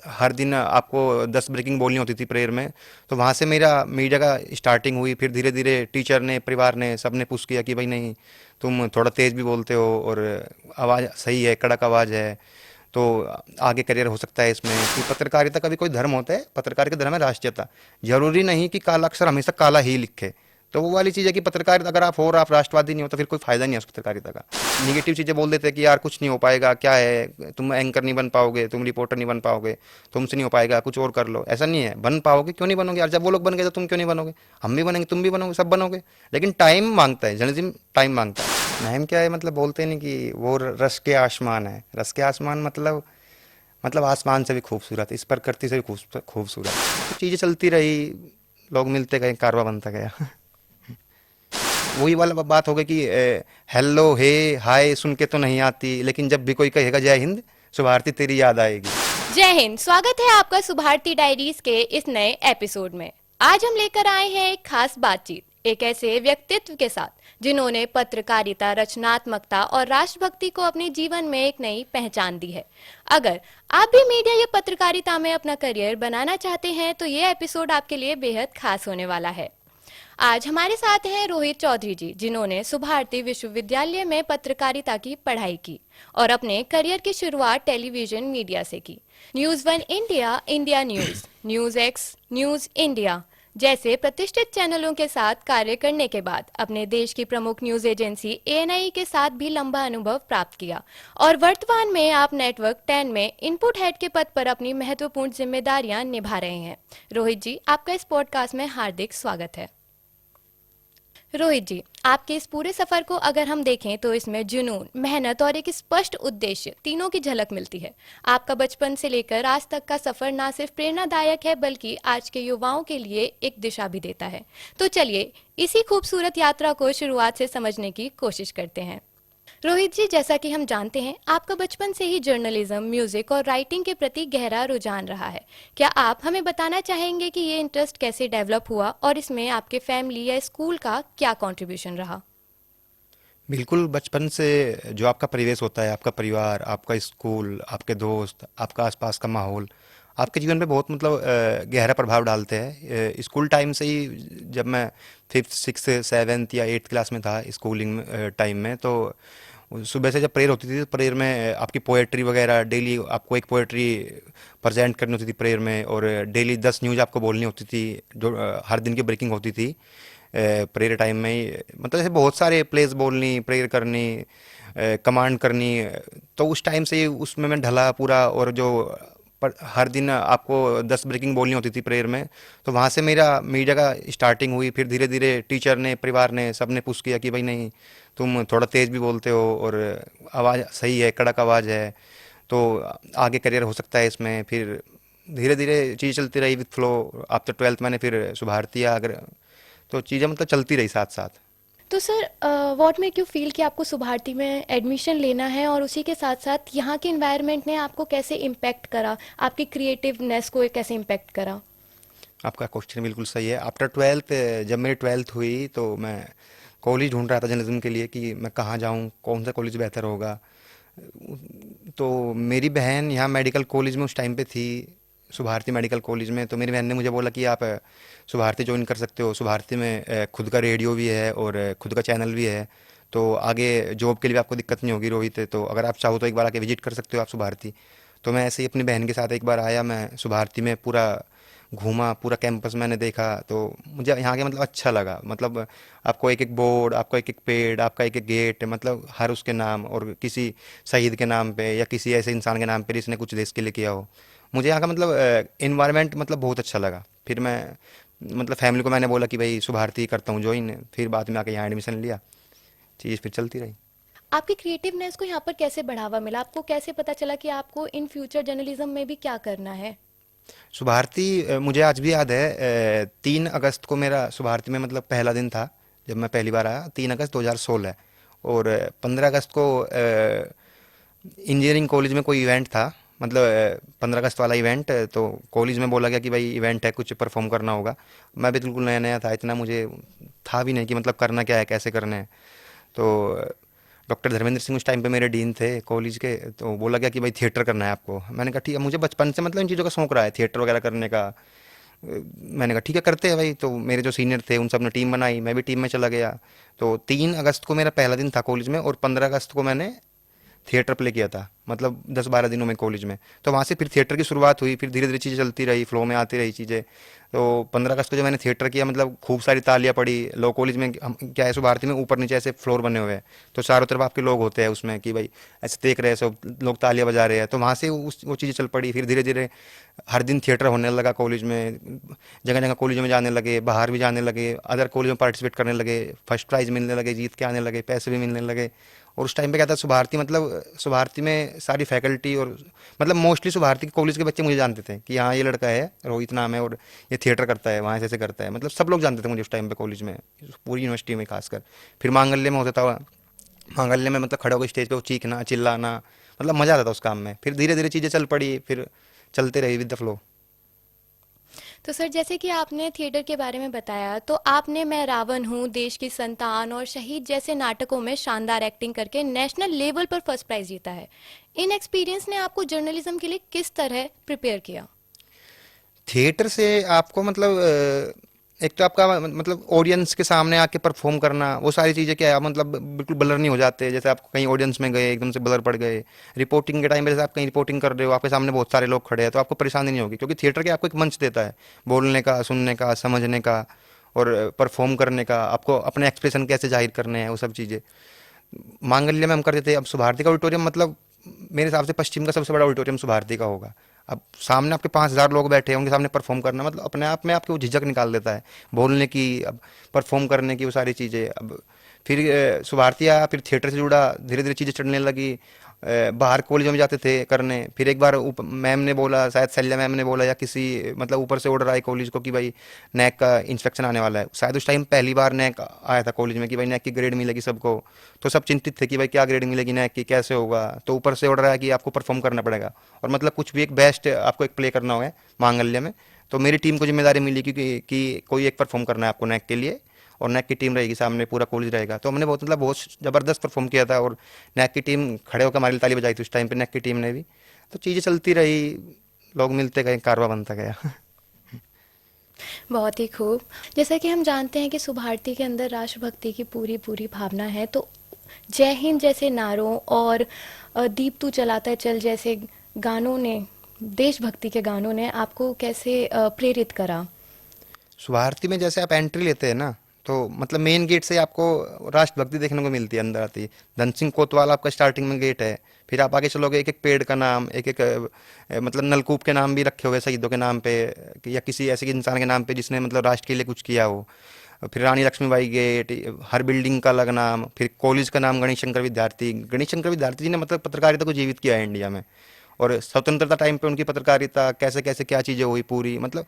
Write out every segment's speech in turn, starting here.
हर दिन आपको 10 ब्रेकिंग बोलनी होती थी प्रेयर में। तो वहाँ से मेरा मीडिया का स्टार्टिंग हुई। फिर धीरे धीरे टीचर ने, परिवार ने, सब ने पुश किया कि भाई नहीं, तुम थोड़ा तेज़ भी बोलते हो और आवाज़ सही है, कड़क आवाज़ है, तो आगे करियर हो सकता है इसमें। कि पत्रकारिता का भी कोई धर्म होता है, पत्रकार का धर्म है राष्ट्रीयता। जरूरी नहीं कि काला अक्षर हमेशा काला ही लिखे। तो वो वाली चीज़ है कि पत्रकारिता अगर आप हो और आप राष्ट्रवादी नहीं हो तो फिर कोई फायदा नहीं है उस पत्रकारिता का। निगेटिव चीज़ें बोल देते हैं कि यार कुछ नहीं हो पाएगा, क्या है, तुम एंकर नहीं बन पाओगे, तुम रिपोर्टर नहीं बन पाओगे, तुमसे नहीं हो पाएगा, कुछ और कर लो। ऐसा नहीं है, बन पाओगे, क्यों नहीं बनोगे यार? जब वो लोग बन गए तो तुम क्यों नहीं बनोगे? हम भी बनेंगे, तुम भी बनोगे, सब बनोगे। लेकिन टाइम मांगता है, जर्नलिज्म टाइम मांगता है। नाइम क्या है, मतलब बोलते हैं नहीं कि वो रस के आसमान है। रस के आसमान मतलब आसमान से भी खूबसूरत, इस प्रकृति से भी खूबसूरत। तो चीज़ें चलती रही, लोग मिलते गए, कारवा बनता गया। वही वाला बात हो गई कि हेलो, हे, हाय सुन के तो नहीं आती, लेकिन जब भी कोई कहेगा जय हिंद, शुभारती तेरी याद आएगी। जय हिंद। स्वागत है आपका सुभारती डायरीज के इस नए एपिसोड में। आज हम लेकर आए हैं एक खास बातचीत एक ऐसे व्यक्तित्व के साथ जिन्होंने पत्रकारिता, रचनात्मकता और राष्ट्रभक्ति को अपने जीवन में एक नई पहचान दी है। अगर आप भी मीडिया या पत्रकारिता में अपना करियर बनाना चाहते हैं तो ये एपिसोड आपके लिए बेहद खास होने वाला है। आज हमारे साथ हैं रोहित चौधरी जी, जिन्होंने सुभारती विश्वविद्यालय में पत्रकारिता की पढ़ाई की और अपने करियर की शुरुआत टेलीविजन मीडिया से की। News one India, India news, news x, news India जैसे प्रतिष्ठित चैनलों के साथ कार्य करने के बाद अपने देश की प्रमुख न्यूज एजेंसी एएनआई के साथ भी लंबा अनुभव प्राप्त किया और वर्तमान में आप नेटवर्क 10 में इनपुट हेड के पद पर अपनी महत्वपूर्ण जिम्मेदारियां निभा रहे हैं। रोहित जी, आपका इस पॉडकास्ट में हार्दिक स्वागत है। रोहित जी, आपके इस पूरे सफर को अगर हम देखें तो इसमें जुनून, मेहनत और एक स्पष्ट उद्देश्य तीनों की झलक मिलती है। आपका बचपन से लेकर आज तक का सफर ना सिर्फ प्रेरणादायक है बल्कि आज के युवाओं के लिए एक दिशा भी देता है। तो चलिए इसी खूबसूरत यात्रा को शुरुआत से समझने की कोशिश करते हैं। रोहित जी, जैसा कि हम जानते हैं आपका बचपन से ही जर्नलिज्म, म्यूजिक और राइटिंग के प्रति गहरा रुझान रहा है। क्या आप हमें बताना चाहेंगे कि ये इंटरेस्ट कैसे डेवलप हुआ और इसमें आपके फैमिली या स्कूल का क्या कंट्रीब्यूशन रहा? बिल्कुल, बचपन से जो आपका परिवेश होता है, आपका परिवार, आपका स्कूल, आपके दोस्त, आपका आसपास का माहौल आपके जीवन पे बहुत गहरा प्रभाव डालते हैं। स्कूल टाइम से ही, जब मैं फिफ्थ, सिक्स, सेवन्थ या एट्थ क्लास में था स्कूलिंग टाइम में, तो सुबह से जब प्रेयर होती थी तो प्रेयर में आपकी पोएट्री वगैरह, डेली आपको एक पोएट्री प्रेजेंट करनी होती थी प्रेयर में, और डेली 10 न्यूज़ आपको बोलनी होती थी, जो हर दिन की ब्रेकिंग होती थी प्रेयर टाइम में ही। मतलब ऐसे बहुत सारे प्लेस बोलनी, प्रेयर करनी, कमांड करनी। तो उस टाइम से ही उसमें मैं ढला पूरा। और जो हर दिन आपको 10 ब्रेकिंग बोलनी होती थी प्रेयर में। तो वहाँ से मेरा मीडिया का स्टार्टिंग हुई। फिर धीरे धीरे टीचर ने, परिवार ने, सब ने पुश किया कि भाई नहीं, तुम थोड़ा तेज़ भी बोलते हो और आवाज़ सही है, कड़क आवाज़ है, तो आगे करियर हो सकता है इसमें। फिर धीरे धीरे चीज़ चलती रही विद फ्लो। आफ्टर 12th मैंने फिर सुधारती अगर, तो चीज़ें मतलब चलती रही साथ साथ। तो sir, what make you feel कि आपको सुभारती में एडमिशन लेना है और उसी के साथ साथ यहाँ के इन्वायरमेंट ने आपको कैसे इम्पेक्ट करा, आपकी क्रिएटिवनेस को कैसे इम्पेक्ट करा? आपका क्वेश्चन बिल्कुल सही है। आफ्टर 12th, जब मेरी 12th हुई तो मैं कॉलेज ढूंढ रहा था जर्नलिज्म के लिए कि मैं कहाँ जाऊँ, कौन सा कॉलेज बेहतर होगा। तो मेरी बहन यहाँ मेडिकल कॉलेज में उस टाइम पे थी, सुभारती मेडिकल कॉलेज में। तो मेरी बहन ने मुझे बोला कि आप सुभारती ज्वाइन कर सकते हो। सुभारती में खुद का रेडियो भी है और खुद का चैनल भी है, तो आगे जॉब के लिए भी आपको दिक्कत नहीं होगी रोहित। तो अगर आप चाहो तो एक बार आके विजिट कर सकते हो आप सुभारती। तो मैं ऐसे ही अपनी बहन के साथ एक बार आया, मैं सुभारती में पूरा घूमा, पूरा कैंपस मैंने देखा। तो मुझे यहाँ के मतलब अच्छा लगा। मतलब आपको एक एक बोर्ड, आपका एक एक पेड़, आपका एक एक गेट, मतलब हर उसके नाम, और किसी शहीद के नाम पे या किसी ऐसे इंसान के नाम पे जिसने कुछ देश के लिए किया हो। मुझे यहाँ का मतलब इन्वायरमेंट मतलब बहुत अच्छा लगा। फिर मैं मतलब फैमिली को मैंने बोला कि भाई सुभारती करता हूँ ज्वाइन। फिर बाद में आके यहाँ एडमिशन लिया, चीज़ फिर चलती रही। आपकी क्रिएटिवनेस को यहाँ पर कैसे बढ़ावा मिला? आपको कैसे पता चला कि आपको इन फ्यूचर जर्नलिज्म में भी क्या करना है? सुभारती मुझे आज भी याद है, 3 अगस्त को मेरा सुभारती में मतलब पहला दिन था जब मैं पहली बार आया, 3 अगस्त 2016। और 15 अगस्त को इंजीनियरिंग कॉलेज में कोई इवेंट था, मतलब 15 अगस्त वाला इवेंट। तो कॉलेज में बोला गया कि भाई इवेंट है, कुछ परफॉर्म करना होगा। मैं भी बिल्कुल नया नया था, इतना मुझे था भी नहीं कि मतलब करना क्या है, कैसे करना है। तो डॉक्टर धर्मेंद्र सिंह उस टाइम पे मेरे डीन थे कॉलेज के। तो बोला गया कि भाई थिएटर करना है आपको। मैंने कहा ठीक है, मुझे बचपन से मतलब इन चीज़ों का शौक रहा है, थिएटर वगैरह करने का। मैंने कहा ठीक है करते हैं भाई। तो मेरे जो सीनियर थे उन सब ने टीम बनाई, मैं भी टीम में चला गया। तो 3 अगस्त को मेरा पहला दिन था कॉलेज में, और 15 अगस्त को मैंने थिएटर प्ले किया था, मतलब 10-12 दिनों में कॉलेज में। तो वहाँ से फिर थिएटर की शुरुआत हुई, फिर धीरे धीरे चीज़ें चलती रही, फ्लो में आती रही चीज़ें। तो 15 अगस्त को जब मैंने थिएटर किया, मतलब खूब सारी तालियां पड़ी। लो कॉलेज में क्या है, भारती में ऊपर नीचे ऐसे फ्लोर बने हुए हैं, तो चारों तरफ आपके लोग होते हैं उसमें कि भाई ऐसे देख रहे हैं, सब लोग तालियां बजा रहे हैं। तो वहाँ से वो चीज़ें चल पड़ी। फिर धीरे धीरे हर दिन थिएटर होने लगा कॉलेज में, जगह जगह कॉलेज में जाने लगे, बाहर भी जाने लगे, अदर कॉलेज में पार्टिसिपेट करने लगे, फर्स्ट प्राइज़ मिलने लगे, जीत के आने लगे, पैसे भी मिलने लगे। और उस टाइम पे क्या था, सुभारती मतलब सुभारती में सारी फैकल्टी और मतलब मोस्टली सुभारती कॉलेज के बच्चे मुझे जानते थे कि हाँ ये लड़का है, रोहित नाम है, और ये थिएटर करता है, वहाँ ऐसे करता है। मतलब सब लोग जानते थे मुझे उस टाइम पे कॉलेज में, पूरी यूनिवर्सिटी में खासकर। फिर मांगल्य में होता था, मांगल्य में मतलब खड़ा होकर स्टेज पे वो चीखना चिल्लाना, मतलब मज़ा आता था उस काम में। फिर धीरे धीरे चीज़ें चल पड़ी, फिर चलते रही विद द फ्लो। तो सर, जैसे कि आपने थिएटर के बारे में बताया, तो आपने मैं रावण हूँ, देश की संतान और शहीद जैसे नाटकों में शानदार एक्टिंग करके नेशनल लेवल पर फर्स्ट प्राइज जीता है। इन एक्सपीरियंस ने आपको जर्नलिज्म के लिए किस तरह प्रिपेयर किया? थिएटर से आपको मतलब एक तो आपका मतलब ऑडियंस के सामने आके परफॉर्म करना, वो सारी चीज़ें क्या है, आप मतलब बिल्कुल ब्लर नहीं हो जाते। जैसे आप कहीं ऑडियंस में गए एकदम से ब्लर पड़ गए, रिपोर्टिंग के टाइम पे जैसे आप कहीं रिपोर्टिंग कर रहे हो, आपके सामने बहुत सारे लोग खड़े हैं, तो आपको परेशानी नहीं होगी, क्योंकि थिएटर के आपको एक मंच देता है बोलने का, सुनने का, समझने का, और परफॉर्म करने का। आपको अपने एक्सप्रेशन कैसे जाहिर करने हैं, वो सब चीज़ें मांगल्य में हम करते थे। अब सुभारती का ऑडिटोरियम मतलब मेरे हिसाब से पश्चिम का सबसे बड़ा ऑडिटोरियम सुभारती का होगा। अब सामने आपके 5,000 लोग बैठे हैं, उनके सामने परफॉर्म करना मतलब अपने आप में आपकी वो झिझक निकाल देता है बोलने की, अब परफॉर्म करने की, वो सारी चीज़ें। अब फिर सुभारती आया, फिर थिएटर से जुड़ा, धीरे धीरे चीज़ें चढ़ने लगी। बाहर कॉलेजों में जाते थे करने। फिर एक बार मैम ने बोला, शायद शैल्या मैम ने बोला, या किसी मतलब ऊपर से ऑर्डर आए कॉलेज को कि भाई नैक का इंस्पेक्शन आने वाला है। शायद उस टाइम पहली बार नैक आया था कॉलेज में कि भाई नैक की ग्रेड मिलेगी सबको। तो सब चिंतित थे कि भाई क्या ग्रेड मिलेगी नैक की, कैसे होगा। तो ऊपर से ऑर्डर आया कि आपको परफॉर्म करना पड़ेगा, और मतलब कुछ भी एक बेस्ट आपको एक प्ले करना होगा मांगल्य में। तो मेरी टीम को जिम्मेदारी मिली कि कोई एक परफॉर्म करना है आपको नैक के लिए, और नैक की टीम रहेगी सामने, पूरा कॉलेज रहेगा। तो हमने बहुत मतलब बहुत ज़बरदस्त परफॉर्म किया था, और नैक की टीम खड़े होकर हमारी ताली बजाई थी उस टाइम पे, नैक की टीम ने भी। तो चीज़ें चलती रही, लोग मिलते गए, कारवा बनता गया। बहुत ही खूब। जैसा कि हम जानते हैं कि सुभारती के अंदर राष्ट्रभक्ति की पूरी पूरी भावना है, तो जय हिंद जैसे नारों और दीप तू चलाता चल जैसे गानों ने, देशभक्ति के गानों ने आपको कैसे प्रेरित करा? स्वार्थी में जैसे आप एंट्री लेते हैं ना, तो मतलब मेन गेट से आपको राष्ट्रभक्ति देखने को मिलती है अंदर आती है। धन सिंह कोतवाल आपका स्टार्टिंग में गेट है। फिर आप आगे चलोगे, एक एक पेड़ का नाम, एक एक मतलब नलकूप के नाम भी रखे हुए शहीदों के नाम पे, या किसी ऐसे इंसान के नाम पे जिसने मतलब राष्ट्र के लिए कुछ किया हो। फिर रानी लक्ष्मीबाई गेट, हर बिल्डिंग का अलग नाम। फिर कॉलेज का नाम गणेश शंकर विद्यार्थी। गणेश शंकर विद्यार्थी जी ने मतलब पत्रकारिता को जीवित किया है इंडिया में, और स्वतंत्रता टाइम पे उनकी पत्रकारिता कैसे कैसे क्या चीज़ें हुई पूरी। मतलब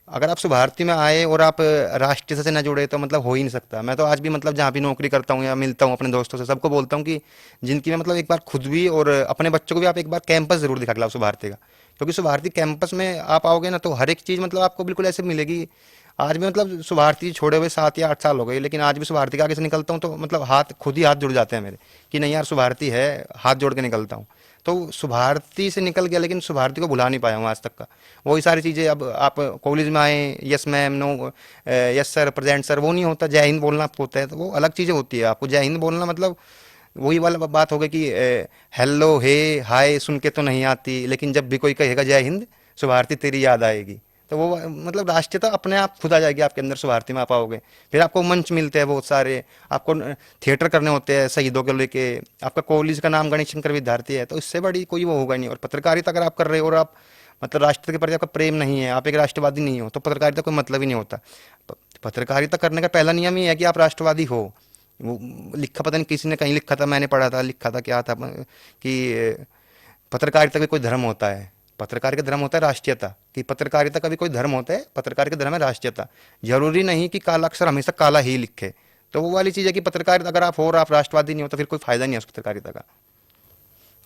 अगर आप सुभारती में आए और आप राष्ट्रीय से न जुड़े तो मतलब हो ही नहीं सकता। मैं तो आज भी मतलब जहाँ भी नौकरी करता हूँ या मिलता हूँ अपने दोस्तों से, सबको बोलता हूँ कि जिंदगी में मतलब एक बार खुद भी और अपने बच्चों को भी आप एक बार कैंपस जरूर दिखा के लाओ सुभारती का। क्योंकि सुभारती कैंपस में आप आओगे ना, तो हर एक चीज़ मतलब आपको बिल्कुल ऐसे मिलेगी। आज भी मतलब सुभारती छोड़े हुए 7 या 8 साल हो गए, लेकिन आज भी सुभारती के आगे से निकलता हूँ तो मतलब हाथ खुद ही हाथ जुड़ जाते हैं मेरे कि नहीं यार सुभारती है, हाथ जोड़ के निकलता हूँ। तो सुभारती से निकल गया, लेकिन सुभारती को भुला नहीं पाया हूँ आज तक का। वही सारी चीज़ें, अब आप कॉलेज में आए, yes ma'am, no yes sir, present sir, वो नहीं होता। जय हिंद बोलना आपको होता है, तो वो अलग चीज़ें होती है। आपको जय हिंद बोलना मतलब वही वाला बात हो गई कि हेलो हे हाय सुन के तो नहीं आती, लेकिन जब भी कोई कहेगा जय हिंद, सुभारती तेरी याद आएगी। तो वो मतलब राष्ट्रीयता अपने आप खुद आ जाएगी आपके अंदर, सुभारती में आप आओगे। फिर आपको मंच मिलते हैं बहुत सारे, आपको थिएटर करने होते हैं शहीदों को लेके। आपका कॉलेज का नाम गणेश शंकर विद्यार्थी है, तो इससे बड़ी कोई वो होगा नहीं। और पत्रकारिता अगर आप कर रहे हो और आप मतलब राष्ट्र के प्रति आपका प्रेम नहीं है, आप एक राष्ट्रवादी नहीं हो, तो पत्रकारिता कोई मतलब ही नहीं होता। पत्रकारिता करने का पहला नियम ही है कि आप राष्ट्रवादी हो। वो लिखा, पता नहीं किसी ने कहीं लिखा था, मैंने पढ़ा था, लिखा था क्या था कि पत्रकारिता का कोई धर्म होता है, पत्रकार का धर्म होता है राष्ट्रीयता। कि पत्रकारिता का भी कोई धर्म होता है, पत्रकार का धर्म है राष्ट्रीयता। जरूरी नहीं कि काला अक्षर हमेशा काला ही लिखे। तो वो वाली चीज़ है कि पत्रकारिता अगर आप हो और आप राष्ट्रवादी नहीं हो, तो फिर कोई फायदा नहीं है उस पत्रकारिता का।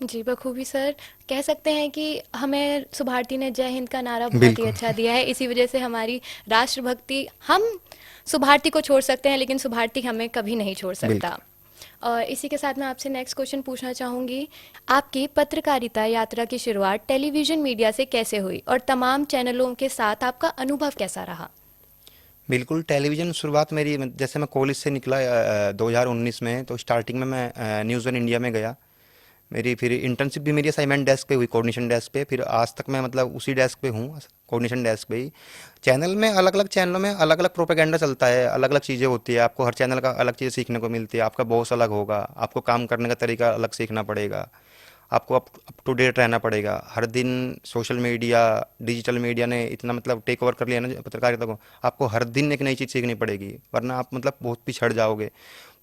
जी बखूबी सर। कह सकते हैं कि हमें सुभारती ने जय हिंद का नारा बहुत ही बिल्कुल। अच्छा दिया है, इसी वजह से हमारी राष्ट्रभक्ति, हम सुभारती को छोड़ सकते हैं लेकिन सुभारती हमें कभी नहीं छोड़ सकता। बिल्कुल। और इसी के साथ मैं आपसे नेक्स्ट क्वेश्चन पूछना चाहूँगी, आपकी पत्रकारिता यात्रा की शुरुआत टेलीविज़न मीडिया से कैसे हुई और तमाम चैनलों के साथ आपका अनुभव कैसा रहा? बिल्कुल, टेलीविज़न शुरुआत मेरी जैसे मैं कॉलेज से निकला 2019 में, तो स्टार्टिंग में मैं न्यूज़ वन इंडिया में गया। मेरी फिर इंटर्नशिप भी मेरी असाइनमेंट डेस्क पे हुई, कोऑर्डिनेशन डेस्क पे। फिर आज तक मैं मतलब उसी डेस्क पे हूँ, कोऑर्डिनेशन डेस्क पे ही। चैनल में अलग अलग चैनलों में अलग अलग प्रोपेगेंडा चलता है, अलग अलग चीज़ें होती है। आपको हर चैनल का अलग चीज़ सीखने को मिलती है। आपका बॉस अलग होगा, आपको काम करने का तरीका अलग सीखना पड़ेगा, आपको अप टू डेट रहना पड़ेगा। हर दिन सोशल मीडिया, डिजिटल मीडिया ने इतना मतलब टेक ओवर कर लिया ना पत्रकारिता को, आपको हर दिन एक नई चीज़ सीखनी पड़ेगी, वरना आप मतलब बहुत पिछड़ जाओगे।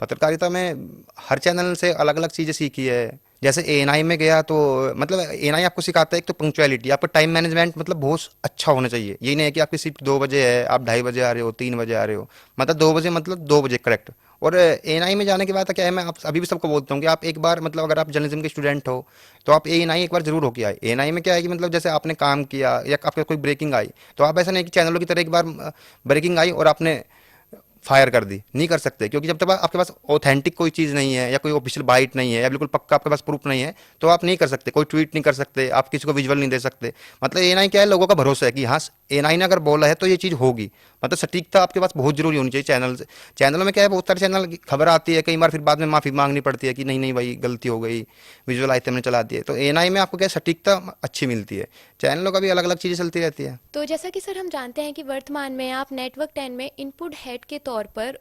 पत्रकारिता में हर चैनल से अलग अलग चीज़ें सीखी है। जैसे एएनआई में गया तो मतलब एएनआई आपको सिखाता है एक तो पंक्चुअलिटी, आपका टाइम मैनेजमेंट मतलब बहुत अच्छा होना चाहिए। यही नहीं है कि आपकी शिफ्ट 2 बजे है, आप 2:30 बजे आ रहे हो, 3 बजे आ रहे हो, मतलब 2 बजे मतलब 2 बजे करेक्ट। और एएनआई में जाने के बाद क्या है, मैं आप अभी भी सबको बोलता हूँ कि आप एक बार मतलब अगर आप जर्नलिज्म के स्टूडेंट हो तो आप एएनआई एक बार जरूर होके आए। एएनआई में क्या है कि मतलब जैसे आपने काम किया या आपके कोई ब्रेकिंग आई, तो आप ऐसा नहीं कि चैनलों की तरह एक बार ब्रेकिंग आई और आपने फायर कर दी, नहीं कर सकते। क्योंकि जब तक आपके पास ऑथेंटिक कोई चीज़ नहीं है या कोई ऑफिशियल बाइट नहीं है या बिल्कुल पक्का आपके पास प्रूफ नहीं है, तो आप नहीं कर सकते। कोई ट्वीट नहीं कर सकते, आप किसी को विजुअल नहीं दे सकते। मतलब एएनआई क्या है, लोगों का भरोसा है कि हाँ एएनआई ने अगर बोला है तो ये चीज़ होगी। मतलब सटीकता आपके पास बहुत जरूरी होनी चाहिए। चैनलों में क्या है, बहुत सारे चैनल की खबर आती है, कई बार फिर बाद में माफ़ी मांगनी पड़ती है कि नहीं नहीं भाई गलती हो गई, विजुअल आए थे हमने चला दिए। तो एएनआई में आपको क्या है, सटीकता अच्छी मिलती है। चैनलों का भी अलग अलग चीज़ें चलती रहती है। तो जैसा कि सर हम जानते हैं कि वर्तमान में आप नेटवर्क 10 में इनपुट हेड के तौर पर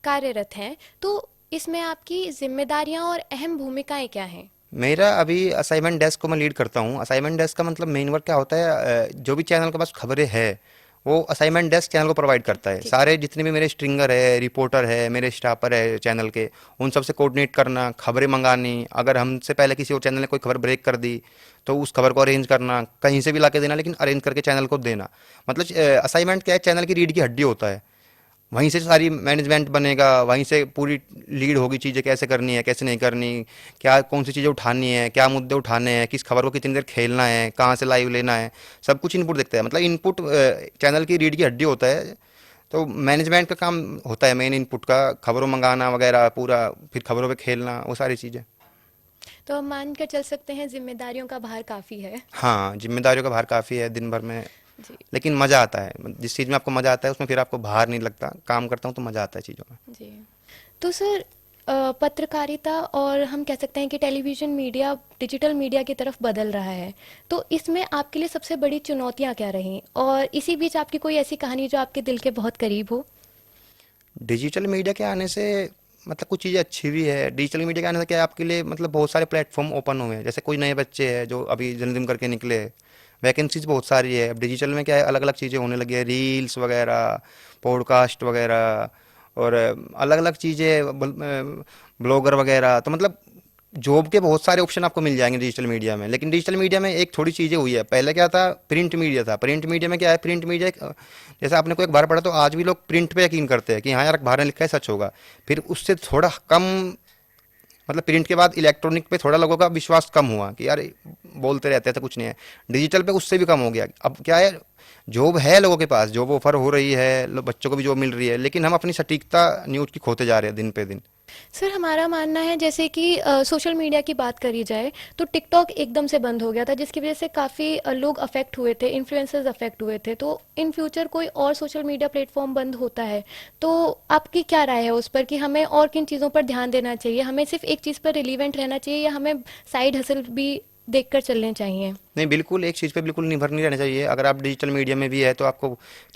कार्यरत हैं, तो इसमें आपकी जिम्मेदारियां और अहम भूमिकाएं क्या हैं? मेरा अभी असाइनमेंट डेस्क को मैं लीड करता हूँ। असाइनमेंट डेस्क का मतलब मेन वर्क क्या होता है, जो भी चैनल के पास खबरें है वो असाइनमेंट डेस्क चैनल को प्रोवाइड करता है। ठीक है। सारे जितने भी मेरे स्ट्रिंगर है, रिपोर्टर है, मेरे स्टाफर है चैनल के, उन सबसे कोऑर्डिनेट करना, खबरें मंगानी। अगर हमसे पहले किसी और चैनल ने कोई खबर ब्रेक कर दी तो उस खबर को अरेंज करना, कहीं से भी ला के देना, लेकिन अरेंज करके चैनल को देना। मतलब असाइनमेंट क्या है, चैनल की रीढ़ की हड्डी होता है। वहीं से सारी मैनेजमेंट बनेगा, वहीं से पूरी लीड होगी, चीज़ें कैसे करनी है कैसे नहीं करनी, क्या कौन सी चीज़ें उठानी है, क्या मुद्दे उठाने हैं, किस खबर को कितनी देर खेलना है, कहाँ से लाइव लेना है, सब कुछ इनपुट देखता है। मतलब इनपुट चैनल की रीढ़ की हड्डी होता है। तो मैनेजमेंट का काम होता है मेन इनपुट का, खबरों मंगाना वगैरह पूरा, फिर खबरों पे खेलना, वो सारी चीज़ें। तो हम मान कर चल सकते हैं जिम्मेदारियों का भार काफ़ी है। हाँ, जिम्मेदारियों का भार काफ़ी है दिन भर में, जी। लेकिन मज़ा आता है। जिस चीज़ में आपको मज़ा आता है उसमें फिर आपको भार नहीं लगता। काम करता हूँ तो मज़ा आता है चीज़ों में। जी। तो सर पत्रकारिता और हम कह सकते हैं कि टेलीविज़न मीडिया डिजिटल मीडिया की तरफ बदल रहा है, तो इसमें आपके लिए सबसे बड़ी चुनौतियाँ क्या रहीं? और इसी बीच आपकी कोई ऐसी कहानी जो आपके दिल के बहुत करीब हो? डिजिटल मीडिया के आने से मतलब कुछ चीज़ें अच्छी भी है। डिजिटल मीडिया के आने से क्या है, आपके लिए मतलब बहुत सारे प्लेटफॉर्म ओपन हुए हैं। जैसे कोई नए बच्चे हैं जो अभी जन्मदिन करके निकले, वैकेंसीज बहुत सारी है। अब डिजिटल में क्या है, अलग अलग चीज़ें होने लगी है, रील्स वगैरह, पॉडकास्ट वगैरह, और अलग अलग चीज़ें, ब्लॉगर वगैरह। तो मतलब जॉब के बहुत सारे ऑप्शन आपको मिल जाएंगे डिजिटल मीडिया में। लेकिन डिजिटल मीडिया में एक थोड़ी चीज़ें हुई है। पहले क्या था, प्रिंट मीडिया था। प्रिंट मीडिया में क्या है, प्रिंट मीडिया जैसे आपने कोई अखबार पढ़ा तो आज भी लोग प्रिंट पे यकीन करते हैं कि हाँ यार अखबार ने लिखा है सच होगा। फिर उससे थोड़ा कम, मतलब प्रिंट के बाद इलेक्ट्रॉनिक पे थोड़ा लोगों का विश्वास कम हुआ कि यार बोलते रहते हैं तो कुछ नहीं है। डिजिटल पे उससे भी कम हो गया। अब क्या है, जॉब है लोगों के पास, जॉब ऑफर हो रही है, बच्चों को भी जॉब मिल रही है, लेकिन हम अपनी सटीकता न्यूज़ की खोते जा रहे हैं दिन पे दिन। सर हमारा मानना है जैसे कि सोशल मीडिया की बात करी जाए तो टिकटॉक एकदम से बंद हो गया था, जिसकी वजह से काफ़ी लोग अफेक्ट हुए थे, इन्फ्लुएंसर्स अफेक्ट हुए थे। तो इन फ्यूचर कोई और सोशल मीडिया प्लेटफॉर्म बंद होता है तो आपकी क्या राय है उस पर कि हमें और किन चीज़ों पर ध्यान देना चाहिए? हमें सिर्फ एक चीज़ पर रिलीवेंट रहना चाहिए या हमें साइड हसल भी देखकर चलने चाहिए? नहीं, बिल्कुल एक चीज़ पे बिल्कुल निर्भर नहीं रहना चाहिए। अगर आप डिजिटल मीडिया में भी है तो आपको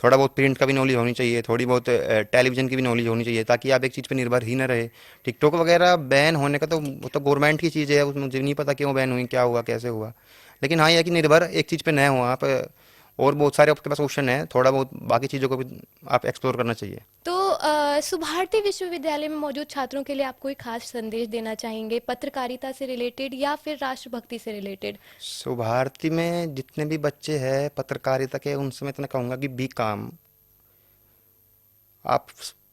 थोड़ा बहुत प्रिंट का भी नॉलेज होनी चाहिए, थोड़ी बहुत टेलीविज़न की भी नॉलेज होनी चाहिए, ताकि आप एक चीज़ पे निर्भर ही ना रहे। टिकटॉक वगैरह बैन होने का तो वो तो गवर्नमेंट की चीज़ है, उसमें मुझे नहीं पता क्यों बैन हुई, क्या हुआ कैसे हुआ। लेकिन हाँ, ये है कि निर्भर एक चीज़ पे न हो आप। और बहुत सारे आपके पास ऑप्शन है, थोड़ा बहुत बाकी चीज़ों को भी आप एक्सप्लोर करना चाहिए। तो सुभारती विश्वविद्यालय में मौजूद छात्रों के लिए आप कोई खास संदेश देना चाहेंगे, पत्रकारिता से रिलेटेड या फिर राष्ट्रभक्ति से रिलेटेड? सो भारती में जितने भी बच्चे हैं पत्रकारिता के, उनसे मैं इतना कहूँगा कि बी काम, आप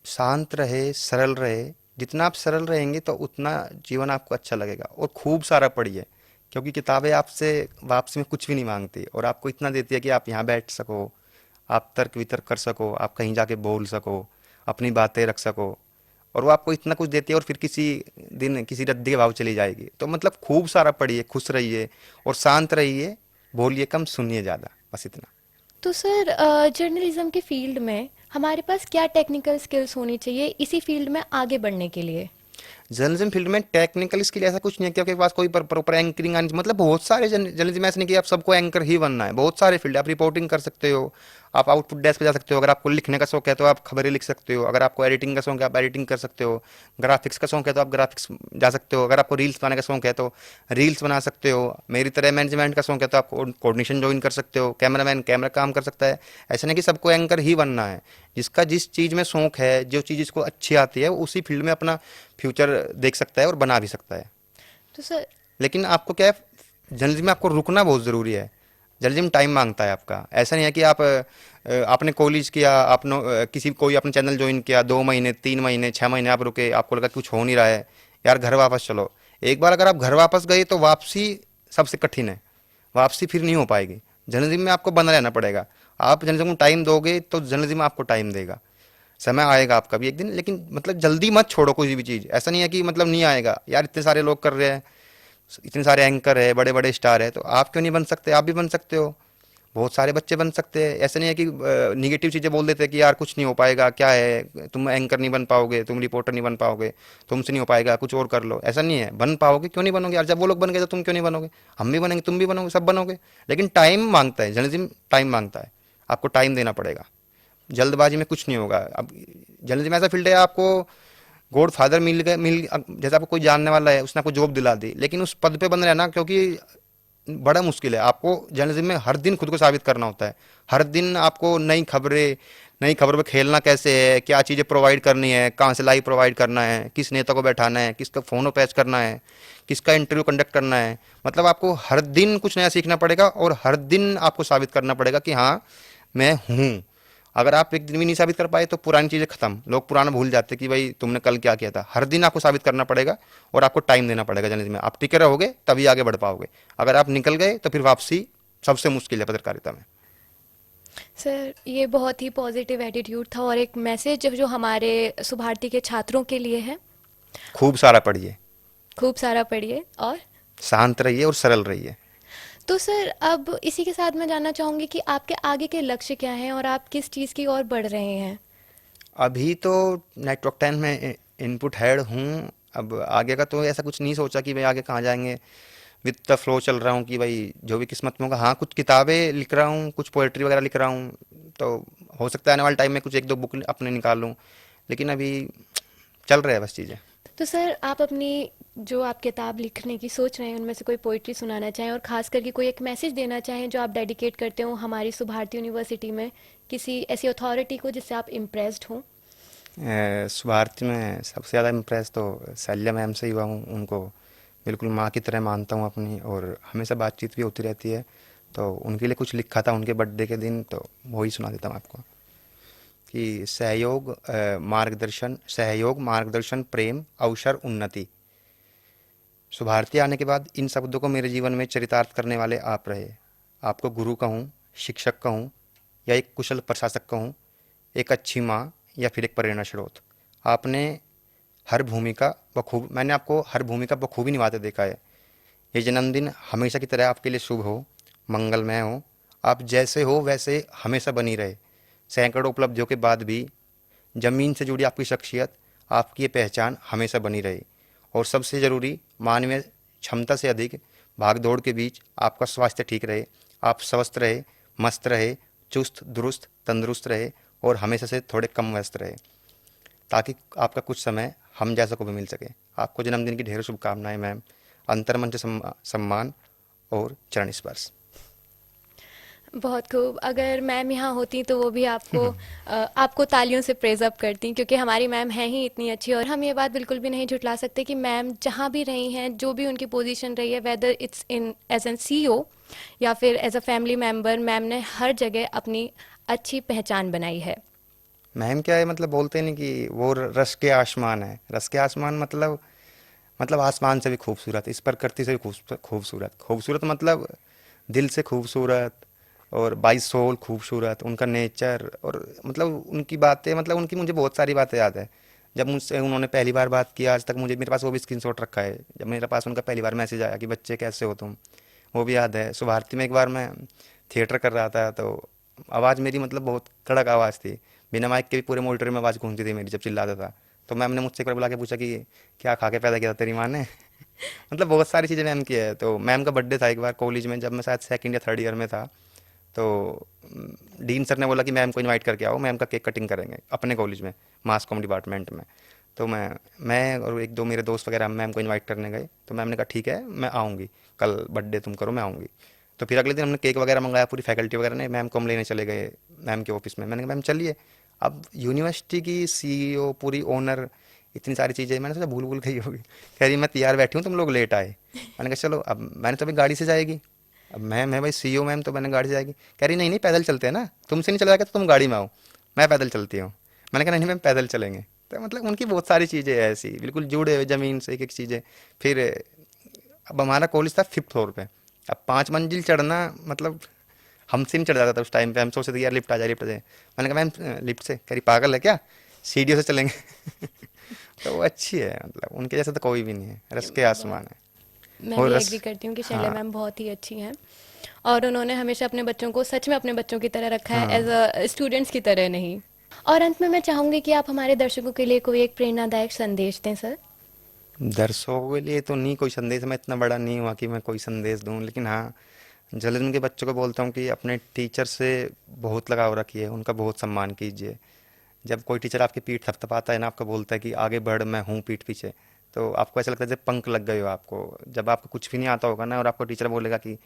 शांत रहे, सरल रहे। जितना आप सरल रहेंगे तो उतना जीवन आपको अच्छा लगेगा। और खूब सारा पढ़िए, क्योंकि किताबें आपसे वापसी में कुछ भी नहीं मांगती, और आपको इतना देती है कि आप यहाँ बैठ सको, आप तर्क वितर्क कर सको, आप कहीं जाके बोल सको, अपनी बातें रख सको। और वो आपको इतना कुछ देती है और फिर किसी दिन किसी रद्दी के भाव चली जाएगी। तो मतलब खूब सारा पढ़िए, खुश रहिए और शांत रहिए, बोलिए कम, सुनिए ज़्यादा, बस इतना। तो सर जर्नलिज्म के फील्ड में हमारे पास क्या टेक्निकल स्किल्स होनी चाहिए इसी फील्ड में आगे बढ़ने के लिए? जर्नलिज्म फील्ड में टेक्निकल स्किल ऐसा कुछ नहीं है कि आपके पास कोई प्रॉपर एंकरिंग आनी, मतलब बहुत सारे जर्नलिज्म में ऐसा नहीं कि आप सबको एंकर ही बनना है, बहुत सारे फील्ड, आप रिपोर्टिंग कर सकते हो, आप आउटपुट डेस्क पे जा सकते हो, अगर आपको लिखने का शौक है तो आप खबरें लिख सकते हो, अगर आपको एडिटिंग का शौक है आप एडिटिंग कर सकते हो, ग्राफिक्स का शौक है तो आप ग्राफिक्स जा सकते हो, अगर आपको रील्स बनाने का शौक है तो रील्स बना सकते हो, मेरी तरह मैनेजमेंट का शौक है तो आप कोऑर्डिनेशन ज्वाइन कर सकते हो, कैमरामैन कैमरा काम कर सकता है। ऐसा नहीं कि सबको एंकर ही बनना है, जिसका जिस चीज़ में शौक है, जो चीज़ इसको अच्छी आती है, वो उसी फील्ड में अपना फ्यूचर देख सकता है और बना भी सकता है। तो सर लेकिन आपको क्या है, जर्नलिज्म में आपको रुकना बहुत ज़रूरी है। जर्नलिज्म टाइम मांगता है आपका, ऐसा नहीं है कि आप आपने कॉलेज किया, आपने किसी कोई अपने चैनल ज्वाइन किया, 2 महीने 3 महीने 6 महीने आप रुके, आपको लगा कुछ हो नहीं रहा है, यार घर वापस चलो। एक बार अगर आप घर वापस गए तो वापसी सबसे कठिन है, वापसी फिर नहीं हो पाएगी। जर्नलिज्म में आपको बना रहना पड़ेगा। आप जर्नलिज्म को टाइम दोगे तो जर्नलिज्म आपको टाइम देगा, समय आएगा आपका भी एक दिन, लेकिन मतलब जल्दी मत छोड़ो कोई भी चीज़। ऐसा नहीं है कि मतलब नहीं आएगा, यार इतने सारे लोग कर रहे हैं, इतने सारे एंकर है, बड़े बड़े स्टार है, तो आप क्यों नहीं बन सकते? आप भी बन सकते हो, बहुत सारे बच्चे बन सकते हैं। ऐसा नहीं है कि निगेटिव चीज़ें बोल देते हैं कि यार कुछ नहीं हो पाएगा, क्या है, तुम एंकर नहीं बन पाओगे, तुम रिपोर्टर नहीं बन पाओगे, तुमसे नहीं हो पाएगा, कुछ और कर लो। ऐसा नहीं है, बन पाओगे, क्यों नहीं बनोगे यार? जब वो लोग बन गए तो तुम क्यों नहीं बनोगे? हम भी बनेंगे, तुम भी बनोगे, सब बनोगे। लेकिन टाइम मांगता है, जर्नलिज्म टाइम मांगता है, आपको टाइम देना पड़ेगा। जल्दबाजी में कुछ नहीं होगा। अब जर्नलिज्म ऐसा फील्ड है, आपको गॉड फादर मिल गए, जैसे आपको कोई जानने वाला है, उसने आपको जॉब दिला दी, लेकिन उस पद पे बन रहना क्योंकि बड़ा मुश्किल है। आपको जर्नलिज्म में हर दिन खुद को साबित करना होता है, हर दिन आपको नई खबर पे खेलना कैसे है, क्या चीज़ें प्रोवाइड करनी है, कहाँ से लाइव प्रोवाइड करना है, किस नेता को बैठाना है, किसका फ़ोन पैच करना है, किसका इंटरव्यू कंडक्ट करना है। मतलब आपको हर दिन कुछ नया सीखना पड़ेगा और हर दिन आपको साबित करना पड़ेगा कि हाँ मैं हूँ। अगर आप एक दिन भी नहीं साबित कर पाए तो पुरानी चीज़ें खत्म, लोग पुराना भूल जाते कि भाई तुमने कल क्या किया था। हर दिन आपको साबित करना पड़ेगा और आपको टाइम देना पड़ेगा जर्नलिज्म में। आप टिके रहोगे तभी आगे बढ़ पाओगे, अगर आप निकल गए तो फिर वापसी सबसे मुश्किल है पत्रकारिता में। सर ये बहुत ही पॉजिटिव एटीट्यूड था और एक मैसेज जो हमारे सुभारती के छात्रों के लिए है। खूब सारा पढ़िए, खूब सारा पढ़िए और शांत रहिए और सरल रहिए। तो सर अब इसी के साथ मैं जानना चाहूँगी कि आपके आगे के लक्ष्य क्या हैं और आप किस चीज़ की ओर बढ़ रहे हैं? अभी तो नेटवर्क 10 में इनपुट हेड हूँ। अब आगे का तो ऐसा कुछ नहीं सोचा कि भाई आगे कहाँ जाएंगे, विद द फ्लो चल रहा हूँ कि भाई जो भी किस्मत में होगा। हाँ कुछ किताबें लिख रहा हूँ, कुछ पोएट्री वगैरह लिख रहा हूँ, तो हो सकता है आने वाले टाइम में कुछ एक दो बुक अपने निकाल लूँ, लेकिन अभी चल रहा है बस चीज़ें। तो सर आप अपनी जो आप किताब लिखने की सोच रहे हैं उनमें से कोई पोइट्री सुनाना चाहें और खास करके कोई एक मैसेज देना चाहें जो आप डेडिकेट करते हो हमारी सुभारती यूनिवर्सिटी में किसी ऐसी अथॉरिटी को जिससे आप इम्प्रेस्ड हों? भारती में सबसे ज़्यादा इम्प्रेस तो शैल्या मैम से ही हुआ हूँ। उनको बिल्कुल माँ की तरह मानता हूँ अपनी, और हमेशा बातचीत भी होती रहती है। तो उनके लिए कुछ लिखा था उनके बर्थडे के दिन, तो वही सुना देता हूँ आपको कि सहयोग मार्गदर्शन प्रेम अवसर उन्नति। शुभारती आने के बाद इन शब्दों को मेरे जीवन में चरितार्थ करने वाले आप रहे। आपको गुरु कहूँ, शिक्षक कहूँ, या एक कुशल प्रशासक कहूँ, एक अच्छी माँ, या फिर एक प्रेरणा स्रोत। आपने मैंने आपको हर भूमिका बखूबी निभाते देखा है। ये जन्मदिन हमेशा की तरह आपके लिए शुभ हो, मंगलमय हो। आप जैसे हो वैसे हमेशा बनी रहे। सैकड़ों उपलब्धियों के बाद भी ज़मीन से जुड़ी आपकी शख्सियत, आपकी ये पहचान हमेशा बनी रहे। और सबसे ज़रूरी, मानवीय क्षमता से अधिक भाग दौड़ के बीच आपका स्वास्थ्य ठीक रहे, आप स्वस्थ रहे, मस्त रहे, चुस्त दुरुस्त तंदुरुस्त रहे, और हमेशा से थोड़े कम व्यस्त रहे, ताकि आपका कुछ समय हम जैसा को भी मिल सके। आपको जन्मदिन की ढेरों शुभकामनाएं मैम। अंतर्मन से सम्मान और चरण स्पर्श। बहुत खूब। अगर मैम यहाँ होती तो वो भी आपको तालियों से प्रेज अप करती क्योंकि हमारी मैम हैं ही इतनी अच्छी और हम ये बात बिल्कुल भी नहीं झुटला सकते कि मैम जहाँ भी रही हैं, जो भी उनकी पोजीशन रही है, whether it's in as an CEO या फिर as a family member, ma'am ने हर जगह अपनी अच्छी पहचान बनाई है। मैम क्या है, मतलब बोलते नहीं कि वो रस के आसमान है। रस के आसमान मतलब आसमान से भी खूबसूरत, इस प्रकृति से भी खूबसूरत। खूबसूरत मतलब दिल से खूबसूरत, और बाई सोल खूबसूरत, उनका नेचर, और मतलब उनकी बातें, मतलब उनकी मुझे बहुत सारी बातें याद है। जब मुझसे उन्होंने पहली बार बात किया, आज तक मुझे मेरे पास वो भी स्क्रीनशॉट रखा है, जब मेरे पास उनका पहली बार मैसेज आया कि बच्चे कैसे हो तुम, वो भी याद है। सुभारती में एक बार मैं थिएटर कर रहा था, तो आवाज़ मेरी मतलब बहुत कड़क आवाज़ थी, बिना माइक के भी पूरे मॉनिटर में आवाज़ गूंजती थी मेरी जब चिल्लाता था। तो मैम ने मुझसे एक बार बुला के पूछा कि क्या खा के पैदा किया था तेरी माँ ने। मतलब बहुत सारी चीज़ें मैम की है। तो मैम का बर्थडे था एक बार कॉलेज में, जब मैं शायद सेकंड या थर्ड ईयर में था। तो डीन सर ने बोला कि मैम को इनवाइट करके आओ, मैम का केक कटिंग करेंगे अपने कॉलेज में, मास कॉम डिपार्टमेंट में। तो मैं और एक दो मेरे दोस्त वगैरह मैम को इनवाइट करने गए। तो मैम ने कहा ठीक है मैं आऊँगी, कल बर्थडे तुम करो मैं आऊँगी। तो फिर अगले दिन हमने केक वगैरह मंगाया, पूरी फैकल्टी वगैरह ने, मैम को हम लेने चले गए मैम के ऑफिस में। मैंने कहा मैम चलिए। अब यूनिवर्सिटी की सीईओ पूरी ओनर, इतनी सारी चीज़ें, मैंने सोचा भूल भूल गई होगी। कह रही मैं तैयार बैठी हूँ तुम लोग लेट आए। मैंने कहा चलो, अब मैंने तो अभी गाड़ी से जाएगी, अब मैं भाई सीईओ मैम, तो मैंने गाड़ी से जाएगी। कह रही नहीं नहीं पैदल चलते हैं ना, तुमसे नहीं चला जाएगा तो तुम गाड़ी में आओ, मैं पैदल चलती हूँ। मैंने कहा नहीं नहीं मैम पैदल चलेंगे। तो मतलब उनकी बहुत सारी चीज़ें ऐसी बिल्कुल जुड़े हुए ज़मीन से एक एक चीज़ें। फिर अब हमारा कॉलेज था 5th फ्लोर पे, अब 5 मंजिल चढ़ना मतलब हमसे नहीं चढ़ जाता था उस टाइम पे। हम सोचते थे यार लिफ्ट आ जाए लिफ्ट आ जाए। मैंने कहा मैम लिफ्ट से, कह रही पागल है क्या, सीढ़ियों से चलेंगे। तो वो अच्छी है, मतलब उनके जैसा तो कोई भी नहीं है, रस के बहुत, आसमान है। मैं और भी रस, एग्री करती हूँ कि शैला हाँ मैम बहुत ही अच्छी हैं। और उन्होंने हमेशा अपने बच्चों को सच में अपने बच्चों की तरह रखा है, एज हाँ। अ स्टूडेंट्स की तरह नहीं। और अंत में मैं चाहूंगी कि आप हमारे दर्शकों के लिए कोई एक प्रेरणादायक संदेश दें सर। दर्शकों के लिए तो नहीं कोई संदेश, मैं इतना बड़ा नहीं हुआ कि मैं कोई संदेश दूं, लेकिन हाँ जल्द के बच्चों को बोलता हूँ कि अपने टीचर से बहुत लगाव रखिए, उनका बहुत सम्मान कीजिए। जब कोई टीचर आपकी पीठ थपथपाता है ना, आपको बोलता है कि आगे बढ़ मैं हूँ पीठ पीछे, तो आपको ऐसा लगता है जैसे पंख लग गए हो आपको। जब आपको कुछ भी नहीं आता होगा ना और आपको टीचर बोलेगा कि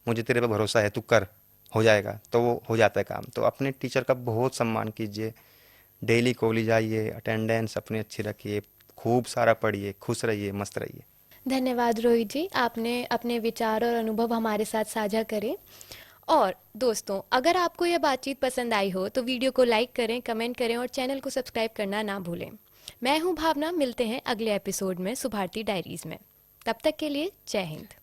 मुझे तेरे पे भरोसा है तू कर, हो जाएगा, तो वो हो जाता है काम। तो अपने टीचर का बहुत सम्मान कीजिए, डेली कॉलेज आइए, अटेंडेंस अपनी अच्छी रखिए, खूब सारा पढ़िए, खुश रहिए, मस्त रहिए। धन्यवाद रोहित जी, आपने अपने विचार और अनुभव हमारे साथ साझा करे। और दोस्तों, अगर आपको यह बातचीत पसंद आई हो तो वीडियो को लाइक करें, कमेंट करें और चैनल को सब्सक्राइब करना ना भूलें। मैं हूं भावना, मिलते हैं अगले एपिसोड में सुभारती डायरीज में। तब तक के लिए जय हिंद।